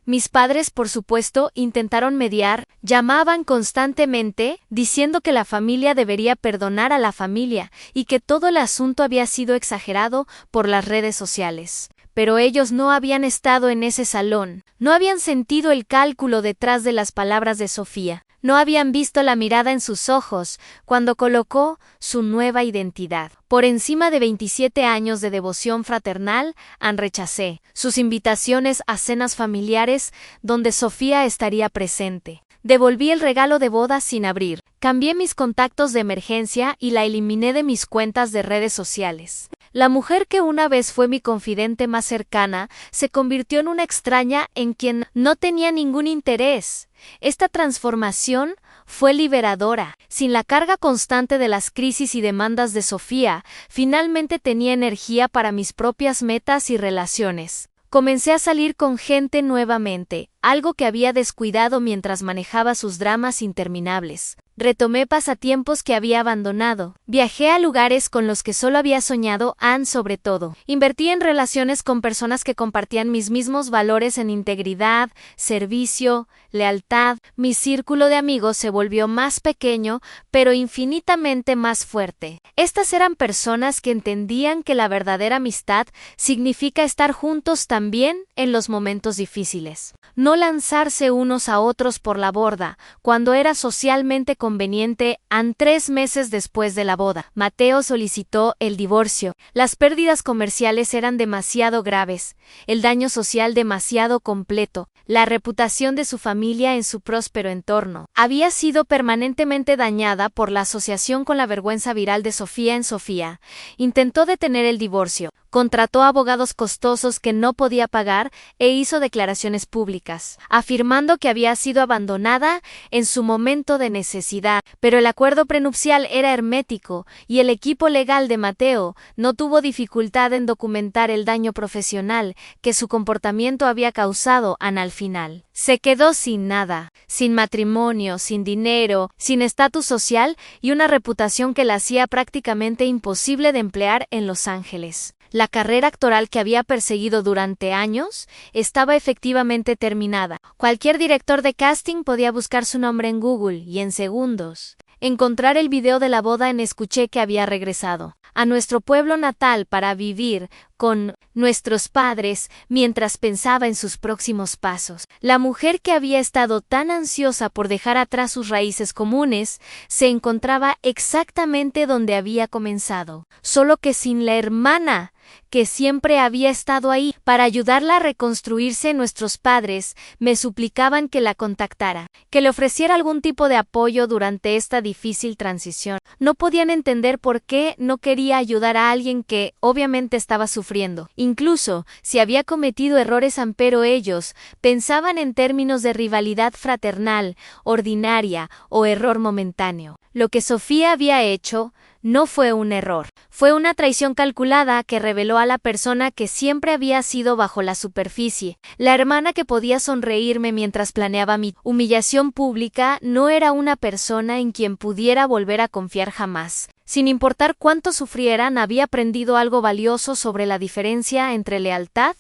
Mis padres, por supuesto, intentaron mediar, llamaban constantemente, diciendo que la familia debería perdonar a la familia y que todo el asunto había sido exagerado por las redes sociales. Pero ellos no habían estado en ese salón, no habían sentido el cálculo detrás de las palabras de Sofía, no habían visto la mirada en sus ojos cuando colocó su nueva identidad. Por encima de 27 años de devoción fraternal, rechacé sus invitaciones a cenas familiares donde Sofía estaría presente. Devolví el regalo de boda sin abrir, cambié mis contactos de emergencia y la eliminé de mis cuentas de redes sociales. La mujer que una vez fue mi confidente más cercana se convirtió en una extraña en quien no tenía ningún interés. Esta transformación fue liberadora. Sin la carga constante de las crisis y demandas de Sofía, finalmente tenía energía para mis propias metas y relaciones. Comencé a salir con gente nuevamente, algo que había descuidado mientras manejaba sus dramas interminables. Retomé pasatiempos que había abandonado. Viajé a lugares con los que solo había soñado. Sobre todo, invertí en relaciones con personas que compartían mis mismos valores en integridad, servicio, lealtad. Mi círculo de amigos se volvió más pequeño, pero infinitamente más fuerte. Estas eran personas que entendían que la verdadera amistad significa estar juntos también en los momentos difíciles. No lanzarse unos a otros por la borda, cuando era socialmente conveniente. 3 meses después de la boda, Mateo solicitó el divorcio. Las pérdidas comerciales eran demasiado graves, el daño social demasiado completo, la reputación de su familia en su próspero entorno había sido permanentemente dañada por la asociación con la vergüenza viral de Sofía en Sofía. Intentó detener el divorcio, contrató abogados costosos que no podía pagar e hizo declaraciones públicas, afirmando que había sido abandonada en su momento de necesidad. complicidad, pero el acuerdo prenupcial era hermético y el equipo legal de Mateo no tuvo dificultad en documentar el daño profesional que su comportamiento había causado a Ana al final. Se quedó sin nada, sin matrimonio, sin dinero, sin estatus social y una reputación que la hacía prácticamente imposible de emplear en Los Ángeles. La carrera actoral que había perseguido durante años estaba efectivamente terminada. Cualquier director de casting podía buscar su nombre en Google y en segundos encontrar el video de la boda en Escuché que había regresado a nuestro pueblo natal para vivir con nuestros padres mientras pensaba en sus próximos pasos. La mujer que había estado tan ansiosa por dejar atrás sus raíces comunes se encontraba exactamente donde había comenzado, solo que sin la hermana que siempre había estado ahí para ayudarla a reconstruirse. Nuestros padres me suplicaban que la contactara, que le ofreciera algún tipo de apoyo durante esta difícil transición. No podían entender por qué no quería ayudar a alguien que obviamente estaba sufriendo. Incluso si había cometido errores, pero ellos pensaban en términos de rivalidad fraternal, ordinaria o error momentáneo. Lo que Sofía había hecho no fue un error, fue una traición calculada que reveló a la persona que siempre había sido bajo la superficie. La hermana que podía sonreírme mientras planeaba mi humillación pública no era una persona en quien pudiera volver a confiar jamás. Sin importar cuánto sufrieran, había aprendido algo valioso sobre la diferencia entre lealtad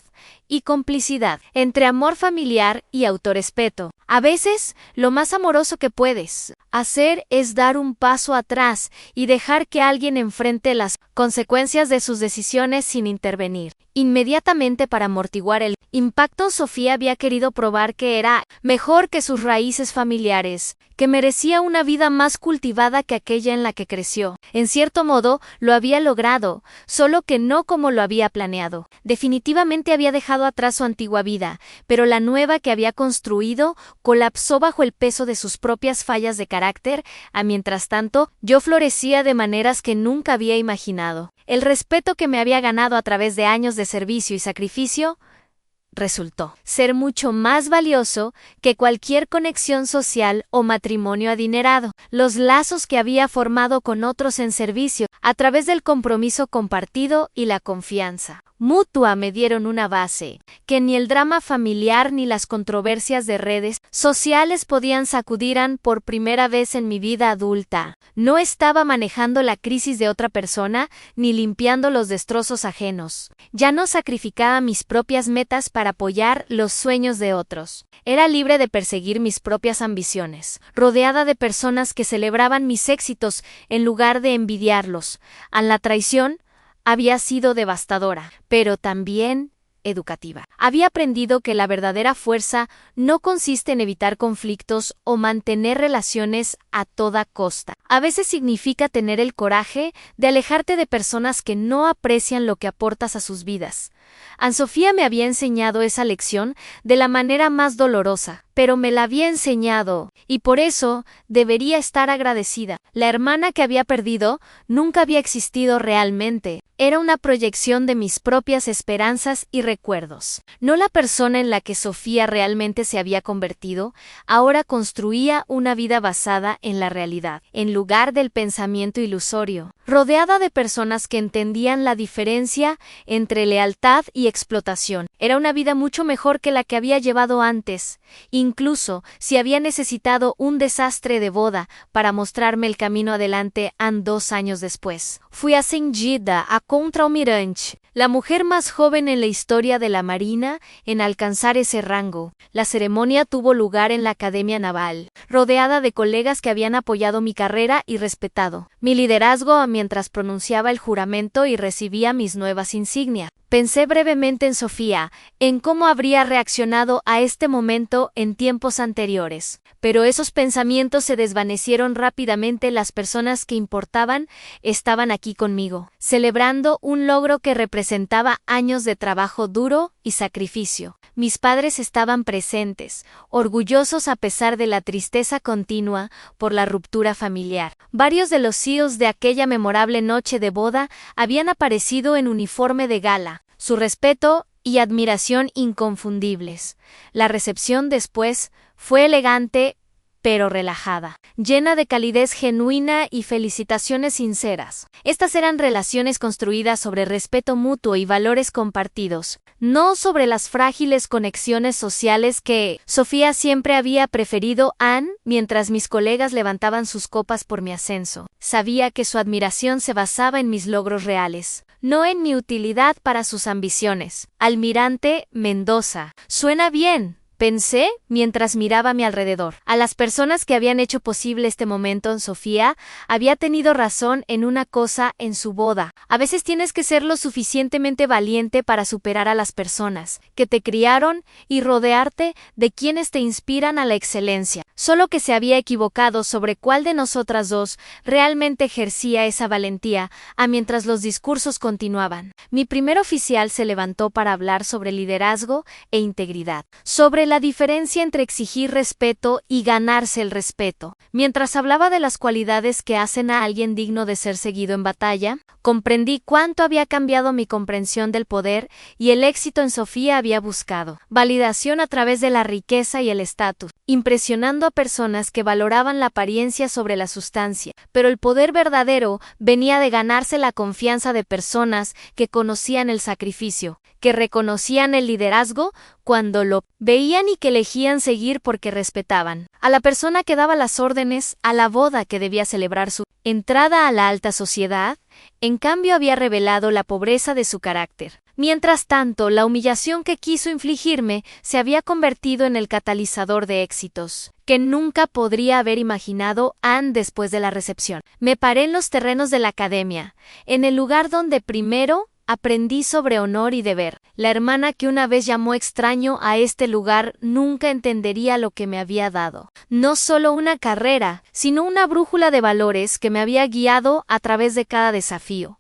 y complicidad, entre amor familiar y autorrespeto. A veces, lo más amoroso que puedes hacer es dar un paso atrás y dejar que alguien enfrente las consecuencias de sus decisiones sin intervenir inmediatamente para amortiguar el impacto. Sofía había querido probar que era mejor que sus raíces familiares, que merecía una vida más cultivada que aquella en la que creció. En cierto modo, lo había logrado, solo que no como lo había planeado. Definitivamente había dejado atrás su antigua vida, pero la nueva que había construido colapsó bajo el peso de sus propias fallas de carácter. Mientras tanto, yo florecía de maneras que nunca había imaginado. El respeto que me había ganado a través de años de servicio y sacrificio resultó ser mucho más valioso que cualquier conexión social o matrimonio adinerado. Los lazos que había formado con otros en servicio, a través del compromiso compartido y la confianza mutua, me dieron una base que ni el drama familiar ni las controversias de redes sociales podían sacudir. Por primera vez en mi vida adulta, no estaba manejando la crisis de otra persona ni limpiando los destrozos ajenos. Ya no sacrificaba mis propias metas para apoyar los sueños de otros. Era libre de perseguir mis propias ambiciones, rodeada de personas que celebraban mis éxitos en lugar de envidiarlos. La traición había sido devastadora, pero también educativa. Había aprendido que la verdadera fuerza no consiste en evitar conflictos o mantener relaciones a toda costa. A veces significa tener el coraje de alejarte de personas que no aprecian lo que aportas a sus vidas. Sofía me había enseñado esa lección de la manera más dolorosa, pero me la había enseñado, y por eso debería estar agradecida. La hermana que había perdido nunca había existido realmente. Era una proyección de mis propias esperanzas y recuerdos. No la persona en la que Sofía realmente se había convertido. Ahora construía una vida basada en la realidad, en lugar del pensamiento ilusorio, rodeada de personas que entendían la diferencia entre lealtad y explotación. Era una vida mucho mejor que la que había llevado antes, incluso si había necesitado un desastre de boda para mostrarme el camino adelante. 2 años después, fui ascendida a contraalmirante, la mujer más joven en la historia de la Marina en alcanzar ese rango. La ceremonia tuvo lugar en la Academia Naval, rodeada de colegas que habían apoyado mi carrera y respetado mi liderazgo mientras pronunciaba el juramento y recibía mis nuevas insignias. Pensé brevemente en Sofía, en cómo habría reaccionado a este momento en tiempos anteriores, pero esos pensamientos se desvanecieron rápidamente. Las personas que importaban estaban aquí conmigo, celebrando un logro que representaba años de trabajo duro y sacrificio. Mis padres estaban presentes, orgullosos a pesar de la tristeza continua por la ruptura familiar. Varios de los CEOs de aquella memorable noche de boda habían aparecido en uniforme de gala, su respeto y admiración inconfundibles. La recepción después fue elegante pero relajada, llena de calidez genuina y felicitaciones sinceras. Estas eran relaciones construidas sobre respeto mutuo y valores compartidos, no sobre las frágiles conexiones sociales que Sofía siempre había preferido a Anne. Mientras mis colegas levantaban sus copas por mi ascenso, sabía que su admiración se basaba en mis logros reales, no en mi utilidad para sus ambiciones. Almirante Mendoza. Suena bien, pensé mientras miraba a mi alrededor. A las personas que habían hecho posible este momento en Sofía, había tenido razón en una cosa en su boda. A veces tienes que ser lo suficientemente valiente para superar a las personas que te criaron y rodearte de quienes te inspiran a la excelencia. Solo que se había equivocado sobre cuál de nosotras dos realmente ejercía esa valentía, mientras los discursos continuaban. Mi primer oficial se levantó para hablar sobre liderazgo e integridad, sobre la diferencia entre exigir respeto y ganarse el respeto. Mientras hablaba de las cualidades que hacen a alguien digno de ser seguido en batalla, comprendí cuánto había cambiado mi comprensión del poder y el éxito en Sofía. Había buscado validación a través de la riqueza y el estatus, impresionando a personas que valoraban la apariencia sobre la sustancia, pero el poder verdadero venía de ganarse la confianza de personas que conocían el sacrificio, que reconocían el liderazgo cuando lo veían y que elegían seguir porque respetaban a la persona que daba las órdenes. A la boda que debía celebrar su entrada a la alta sociedad, en cambio había revelado la pobreza de su carácter. Mientras tanto, la humillación que quiso infligirme se había convertido en el catalizador de éxitos que nunca podría haber imaginado Anne después de la recepción. Me paré en los terrenos de la academia, en el lugar donde primero aprendí sobre honor y deber. La hermana que una vez llamó extraño a este lugar nunca entendería lo que me había dado. No solo una carrera, sino una brújula de valores que me había guiado a través de cada desafío.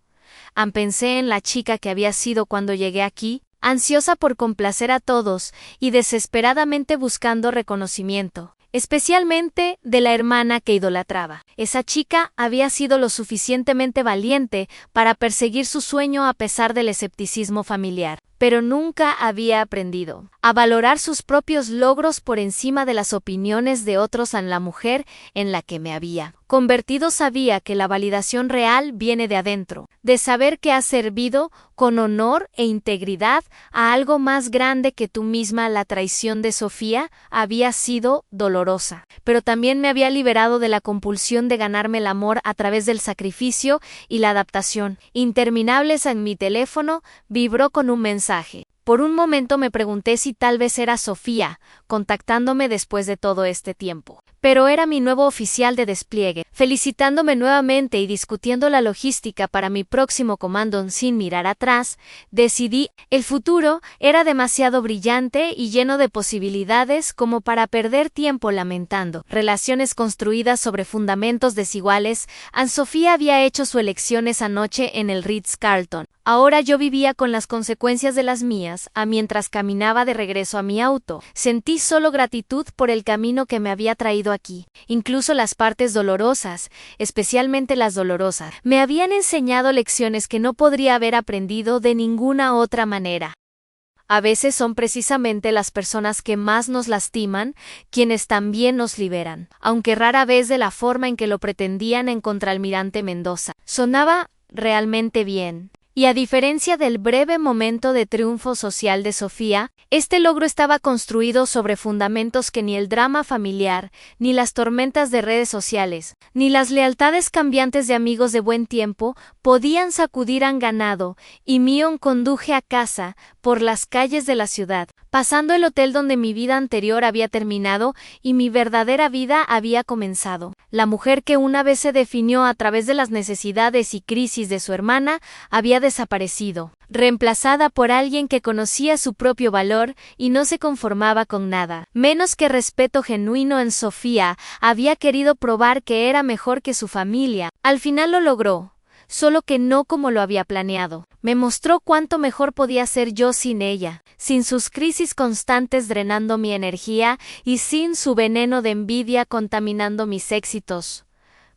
Pensé en la chica que había sido cuando llegué aquí, ansiosa por complacer a todos y desesperadamente buscando reconocimiento, especialmente de la hermana que idolatraba. Esa chica había sido lo suficientemente valiente para perseguir su sueño a pesar del escepticismo familiar, pero nunca había aprendido a valorar sus propios logros por encima de las opiniones de otros. En la mujer en la que me había convertido sabía que la validación real viene de adentro, de saber que has servido con honor e integridad a algo más grande que tú misma. La traición de Sofía había sido dolorosa, pero también me había liberado de la compulsión de ganarme el amor a través del sacrificio y la adaptación interminables. En mi teléfono vibró con un mensaje. Por un momento me pregunté si tal vez era Sofía, contactándome después de todo este tiempo. Pero era mi nuevo oficial de despliegue, felicitándome nuevamente y discutiendo la logística para mi próximo comando. Sin mirar atrás, decidí, el futuro era demasiado brillante y lleno de posibilidades como para perder tiempo lamentando relaciones construidas sobre fundamentos desiguales. Anne-Sophie había hecho su elección esa noche en el Ritz-Carlton. Ahora yo vivía con las consecuencias de las mías. Mientras caminaba de regreso a mi auto, sentí solo gratitud por el camino que me había traído aquí. Incluso las partes dolorosas, especialmente las dolorosas, me habían enseñado lecciones que no podría haber aprendido de ninguna otra manera. A veces son precisamente las personas que más nos lastiman quienes también nos liberan, aunque rara vez de la forma en que lo pretendían en Contralmirante Mendoza. Sonaba realmente bien. Y a diferencia del breve momento de triunfo social de Sofía, este logro estaba construido sobre fundamentos que ni el drama familiar, ni las tormentas de redes sociales, ni las lealtades cambiantes de amigos de buen tiempo podían sacudir. Han ganado, y Mion conduje a casa por las calles de la ciudad, pasando el hotel donde mi vida anterior había terminado y mi verdadera vida había comenzado. La mujer que una vez se definió a través de las necesidades y crisis de su hermana había desaparecido, reemplazada por alguien que conocía su propio valor y no se conformaba con nada menos que respeto genuino. En Sofía había querido probar que era mejor que su familia. Al final lo logró, solo que no como lo había planeado. Me mostró cuánto mejor podía ser yo sin ella, sin sus crisis constantes drenando mi energía y sin su veneno de envidia contaminando mis éxitos.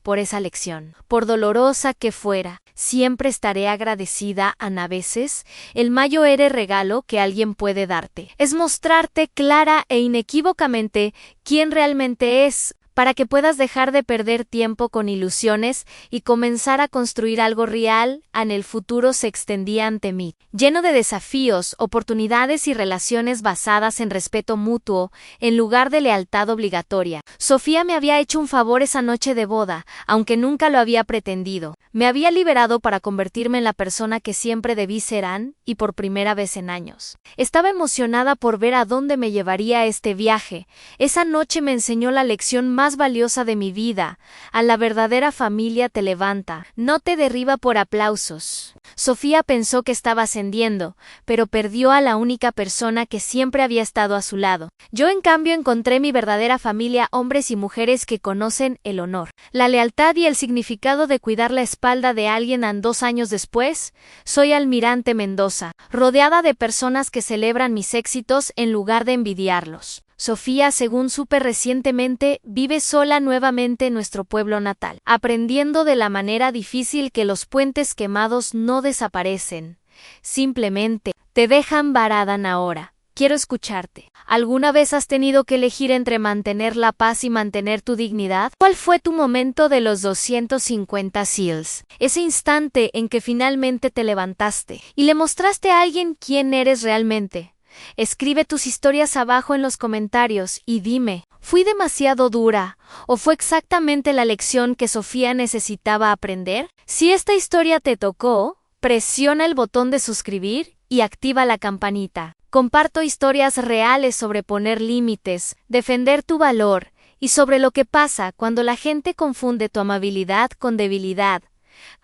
Por esa lección, por dolorosa que fuera, siempre estaré agradecida. A veces, el mayor regalo que alguien puede darte es mostrarte clara e inequívocamente quién realmente es, para que puedas dejar de perder tiempo con ilusiones y comenzar a construir algo real. En el futuro se extendía ante mí, lleno de desafíos, oportunidades y relaciones basadas en respeto mutuo, en lugar de lealtad obligatoria. Sofía me había hecho un favor esa noche de boda, aunque nunca lo había pretendido. Me había liberado para convertirme en la persona que siempre debí ser, y por primera vez en años. Estaba emocionada por ver a dónde me llevaría este viaje. Esa noche me enseñó la lección más valiosa de mi vida. A la verdadera familia te levanta, no te derriba por aplausos. Sofía pensó que estaba ascendiendo, pero perdió a la única persona que siempre había estado a su lado. Yo, en cambio, encontré mi verdadera familia, hombres y mujeres que conocen el honor, la lealtad y el significado de cuidar la espalda de alguien. 2 años después, soy Almirante Mendoza, rodeada de personas que celebran mis éxitos en lugar de envidiarlos. Sofía, según supe recientemente, vive sola nuevamente en nuestro pueblo natal, aprendiendo de la manera difícil que los puentes quemados no desaparecen. Simplemente te dejan varada. Ahora quiero escucharte. ¿Alguna vez has tenido que elegir entre mantener la paz y mantener tu dignidad? ¿Cuál fue tu momento de los 250 SEALs? Ese instante en que finalmente te levantaste y le mostraste a alguien quién eres realmente. Escribe tus historias abajo en los comentarios y dime, ¿fui demasiado dura o fue exactamente la lección que Sofía necesitaba aprender? Si esta historia te tocó, presiona el botón de suscribir y activa la campanita. Comparto historias reales sobre poner límites, defender tu valor y sobre lo que pasa cuando la gente confunde tu amabilidad con debilidad.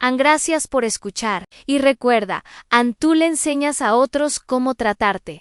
Gracias por escuchar y recuerda, tú le enseñas a otros cómo tratarte.